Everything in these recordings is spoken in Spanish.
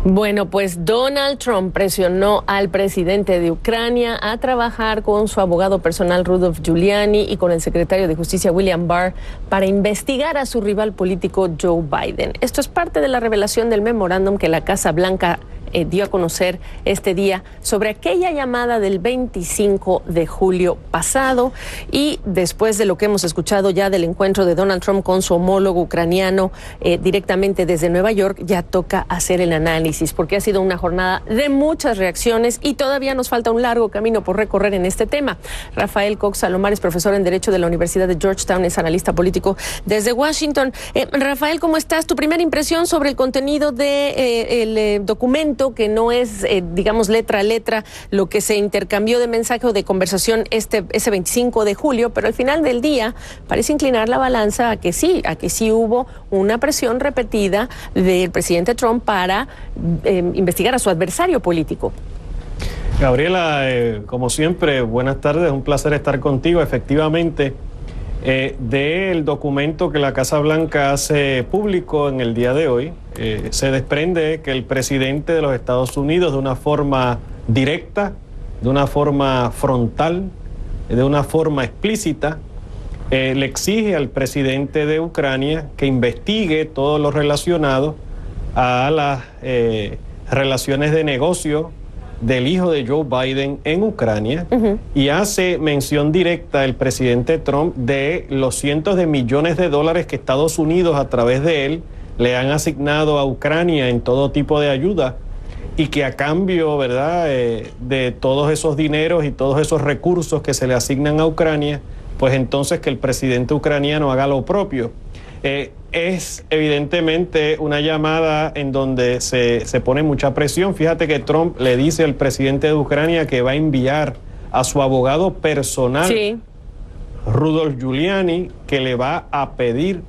Bueno, pues Donald Trump presionó al presidente de Ucrania a trabajar con su abogado personal Rudolph Giuliani y con el secretario de Justicia William Barr para investigar a su rival político Joe Biden. Esto es parte de la revelación del memorándum que la Casa Blanca dio a conocer este día sobre aquella llamada del 25 de julio pasado, y después de lo que hemos escuchado ya del encuentro de Donald Trump con su homólogo ucraniano directamente desde Nueva York, ya toca hacer el análisis, porque ha sido una jornada de muchas reacciones y todavía nos falta un largo camino por recorrer en este tema. Rafael Cox Salomar es profesor en Derecho de la Universidad de Georgetown, es analista político desde Washington. Rafael, ¿cómo estás? Tu primera impresión sobre el contenido del documento, que no es, digamos, letra a letra lo que se intercambió de mensaje o de conversación ese 25 de julio, pero al final del día parece inclinar la balanza a que sí hubo una presión repetida del presidente Trump para investigar a su adversario político. Gabriela, como siempre, buenas tardes, un placer estar contigo. Efectivamente, del documento que la Casa Blanca hace público en el día de hoy, se desprende que el presidente de los Estados Unidos, de una forma directa, de una forma frontal, de una forma explícita, le exige al presidente de Ucrania que investigue todo lo relacionado a las relaciones de negocio del hijo de Joe Biden en Ucrania, y hace mención directa el presidente Trump de los cientos de millones de dólares que Estados Unidos a través de él le han asignado a Ucrania en todo tipo de ayuda, y que a cambio, ¿verdad?, de todos esos dineros y todos esos recursos que se le asignan a Ucrania, pues entonces que el presidente ucraniano haga lo propio. Es evidentemente una llamada en donde se pone mucha presión. Fíjate que Trump le dice al presidente de Ucrania que va a enviar a su abogado personal, sí, Rudolph Giuliani, que le va a pedir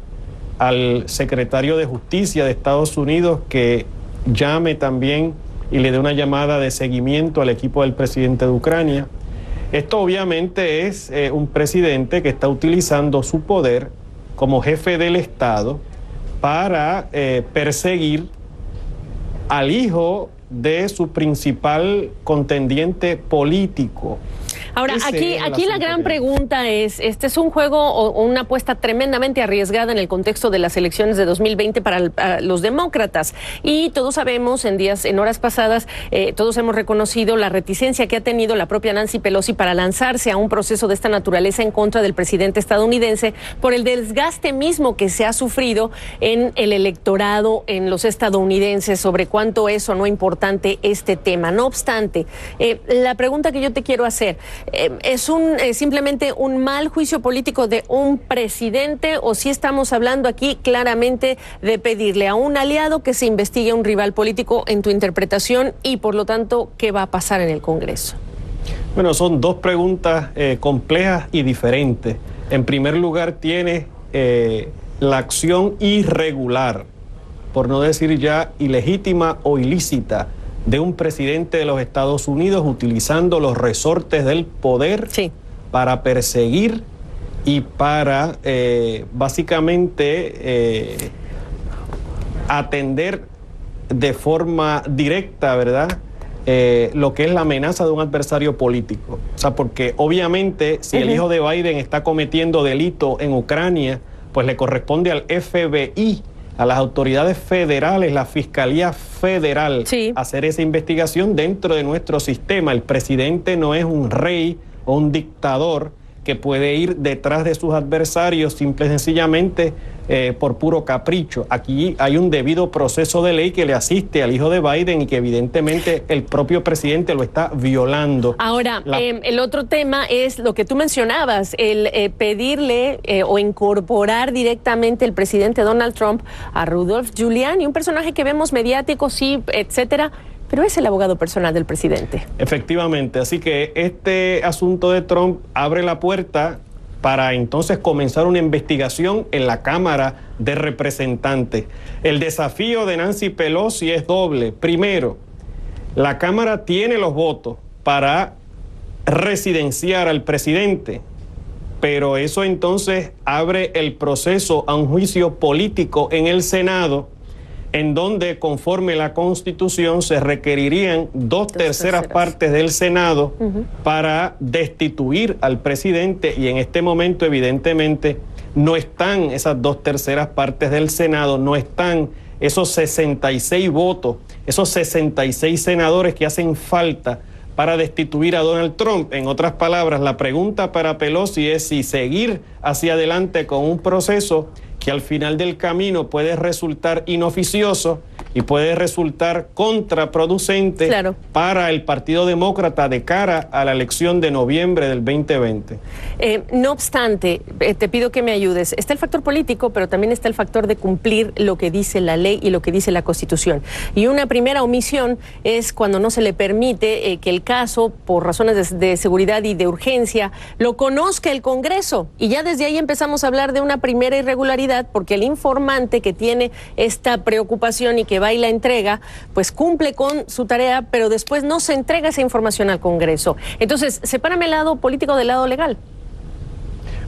al secretario de Justicia de Estados Unidos que llame también y le dé una llamada de seguimiento al equipo del presidente de Ucrania. Esto obviamente es un presidente que está utilizando su poder como jefe del Estado para perseguir al hijo de su principal contendiente político. Ahora, aquí la gran pregunta es, este es un juego o una apuesta tremendamente arriesgada en el contexto de las elecciones de 2020 para los demócratas. Y todos sabemos, en horas pasadas, todos hemos reconocido la reticencia que ha tenido la propia Nancy Pelosi para lanzarse a un proceso de esta naturaleza en contra del presidente estadounidense por el desgaste mismo que se ha sufrido en el electorado, en los estadounidenses, sobre cuánto es o no importante este tema. No obstante, la pregunta que yo te quiero hacer, ¿es simplemente un mal juicio político de un presidente, o si estamos hablando aquí claramente de pedirle a un aliado que se investigue a un rival político en tu interpretación, y por lo tanto, qué va a pasar en el Congreso? Bueno, son dos preguntas complejas y diferentes. En primer lugar, tiene la acción irregular, por no decir ya ilegítima o ilícita, de un presidente de los Estados Unidos utilizando los resortes del poder, sí, para perseguir y para básicamente atender de forma directa, ¿verdad?, lo que es la amenaza de un adversario político. O sea, porque obviamente si el hijo de Biden está cometiendo delito en Ucrania, pues le corresponde al FBI, a las autoridades federales, la Fiscalía Federal, sí, hacer esa investigación dentro de nuestro sistema. El presidente no es un rey o un dictador que puede ir detrás de sus adversarios simple y sencillamente por puro capricho. Aquí hay un debido proceso de ley que le asiste al hijo de Biden y que evidentemente el propio presidente lo está violando. Ahora, el otro tema es lo que tú mencionabas, el pedirle o incorporar directamente el presidente Donald Trump a Rudolph Giuliani, un personaje que vemos mediático, sí, etcétera, pero es el abogado personal del presidente. Efectivamente, así que este asunto de Trump abre la puerta para entonces comenzar una investigación en la Cámara de Representantes. El desafío de Nancy Pelosi es doble. Primero, la Cámara tiene los votos para residenciar al presidente, pero eso entonces abre el proceso a un juicio político en el Senado, en donde conforme la Constitución se requerirían dos terceras partes del Senado para destituir al presidente, y en este momento evidentemente no están esas dos terceras partes del Senado, no están esos 66 votos, esos 66 senadores que hacen falta para destituir a Donald Trump. En otras palabras, la pregunta para Pelosi es si seguir hacia adelante con un proceso que al final del camino puede resultar inoficioso y puede resultar contraproducente para el Partido Demócrata de cara a la elección de noviembre del 2020. No obstante, te pido que me ayudes. Está el factor político, pero también está el factor de cumplir lo que dice la ley y lo que dice la Constitución. Y una primera omisión es cuando no se le permite que el caso, por razones de seguridad y de urgencia, lo conozca el Congreso. Y ya desde ahí empezamos a hablar de una primera irregularidad, porque el informante que tiene esta preocupación y que va y la entrega, pues cumple con su tarea, pero después no se entrega esa información al Congreso. Entonces, sepárame el lado político del lado legal.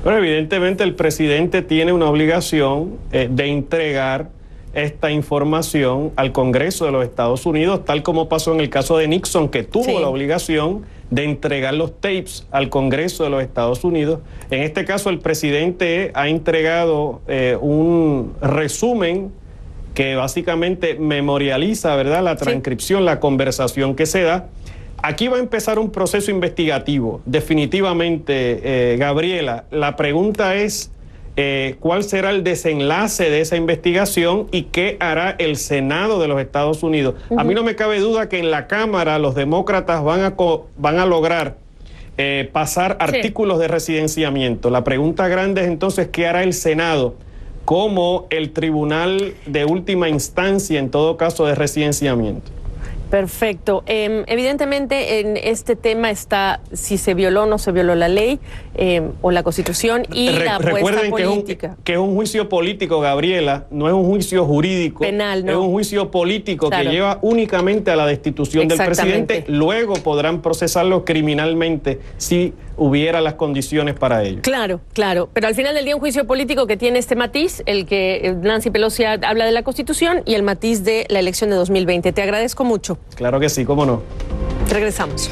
Pero evidentemente el presidente tiene una obligación de entregar esta información al Congreso de los Estados Unidos, tal como pasó en el caso de Nixon, que tuvo la obligación de entregar los tapes al Congreso de los Estados Unidos. En este caso, el presidente ha entregado un resumen que básicamente memorializa, ¿verdad?, la transcripción, la conversación que se da. Aquí va a empezar un proceso investigativo, definitivamente, Gabriela. La pregunta es, ¿cuál será el desenlace de esa investigación y qué hará el Senado de los Estados Unidos? A mí no me cabe duda que en la Cámara los demócratas van a lograr pasar artículos de residenciamiento. La pregunta grande es entonces, ¿qué hará el Senado como el tribunal de última instancia, en todo caso, de residenciamiento? Perfecto. Evidentemente en este tema está si se violó o no se violó la ley o la Constitución y la apuesta política. Que es un juicio político, Gabriela, no es un juicio jurídico. Penal, ¿no? Es un juicio político que lleva únicamente a la destitución del presidente. Luego podrán procesarlo criminalmente si hubiera las condiciones para ello. Claro, claro. Pero al final del día un juicio político que tiene este matiz, el que Nancy Pelosi habla de la Constitución y el matiz de la elección de 2020. Te agradezco mucho. Claro que sí, cómo no. Regresamos.